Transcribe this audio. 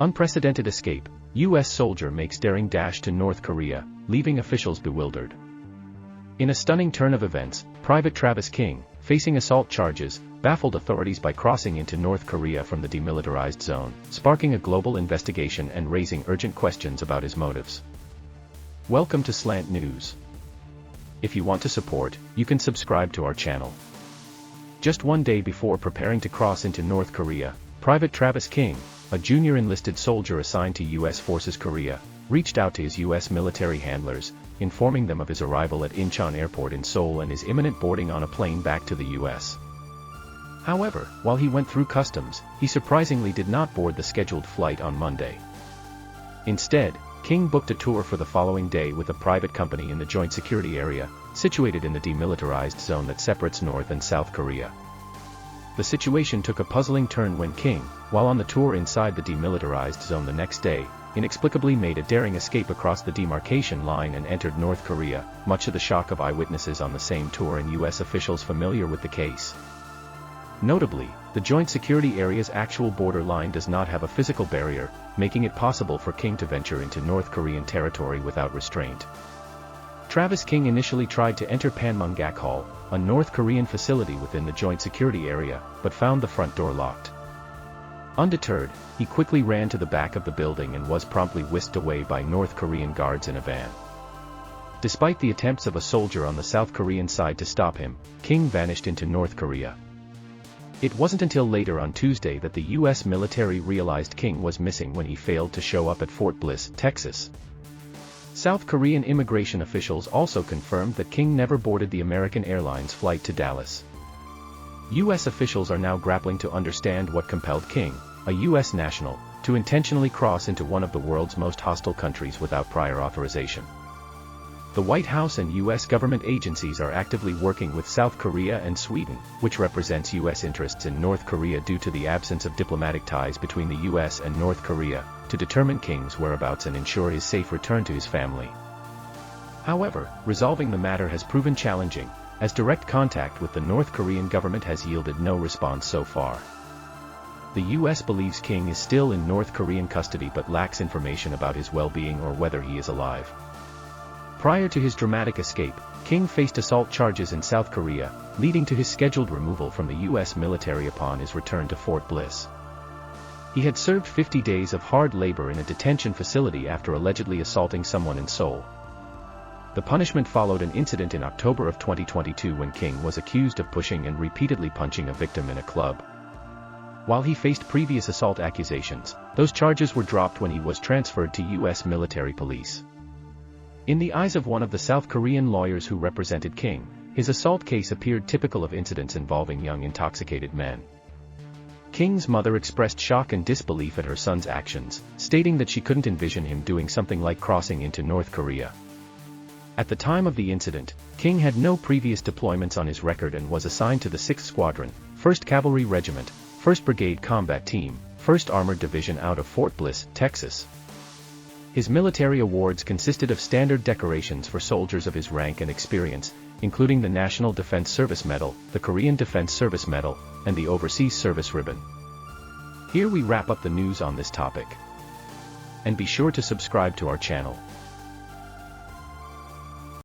Unprecedented escape, U.S. soldier makes daring dash to North Korea, leaving officials bewildered. In a stunning turn of events, Private Travis King, facing assault charges, baffled authorities by crossing into North Korea from the demilitarized zone, sparking a global investigation and raising urgent questions about his motives. Welcome to Slant News. If you want to support, you can subscribe to our channel. Just one day before preparing to cross into North Korea, Private Travis King, a junior enlisted soldier assigned to U.S. Forces Korea, reached out to his U.S. military handlers, informing them of his arrival at Incheon Airport in Seoul and his imminent boarding on a plane back to the U.S. However, while he went through customs, he surprisingly did not board the scheduled flight on Monday. Instead, King booked a tour for the following day with a private company in the joint security area, situated in the demilitarized zone that separates North and South Korea. The situation took a puzzling turn when King, while on the tour inside the demilitarized zone the next day, inexplicably made a daring escape across the demarcation line and entered North Korea, much to the shock of eyewitnesses on the same tour and U.S. officials familiar with the case. Notably, the joint security area's actual border line does not have a physical barrier, making it possible for King to venture into North Korean territory without restraint. Travis King initially tried to enter Panmunjak Hall, a North Korean facility within the joint security area, but found the front door locked. Undeterred, he quickly ran to the back of the building and was promptly whisked away by North Korean guards in a van. Despite the attempts of a soldier on the South Korean side to stop him, King vanished into North Korea. It wasn't until later on Tuesday that the U.S. military realized King was missing when he failed to show up at Fort Bliss, Texas. South Korean immigration officials also confirmed that King never boarded the American Airlines flight to Dallas. U.S. officials are now grappling to understand what compelled King, a U.S. national, to intentionally cross into one of the world's most hostile countries without prior authorization. The White House and U.S. government agencies are actively working with South Korea and Sweden, which represents U.S. interests in North Korea due to the absence of diplomatic ties between the U.S. and North Korea, to determine King's whereabouts and ensure his safe return to his family. However, resolving the matter has proven challenging, as direct contact with the North Korean government has yielded no response so far. The U.S. believes King is still in North Korean custody but lacks information about his well-being or whether he is alive. Prior to his dramatic escape, King faced assault charges in South Korea, leading to his scheduled removal from the U.S. military upon his return to Fort Bliss. He had served 50 days of hard labor in a detention facility after allegedly assaulting someone in Seoul. The punishment followed an incident in October of 2022 when King was accused of pushing and repeatedly punching a victim in a club. While he faced previous assault accusations, those charges were dropped when he was transferred to U.S. military police. In the eyes of one of the South Korean lawyers who represented King, his assault case appeared typical of incidents involving young intoxicated men. King's mother expressed shock and disbelief at her son's actions, stating that she couldn't envision him doing something like crossing into North Korea. At the time of the incident, King had no previous deployments on his record and was assigned to the 6th Squadron, 1st Cavalry Regiment, 1st Brigade Combat Team, 1st Armored Division out of Fort Bliss, Texas. His military awards consisted of standard decorations for soldiers of his rank and experience, including the National Defense Service Medal, the Korean Defense Service Medal, and the Overseas Service Ribbon. Here we wrap up the news on this topic. And be sure to subscribe to our channel.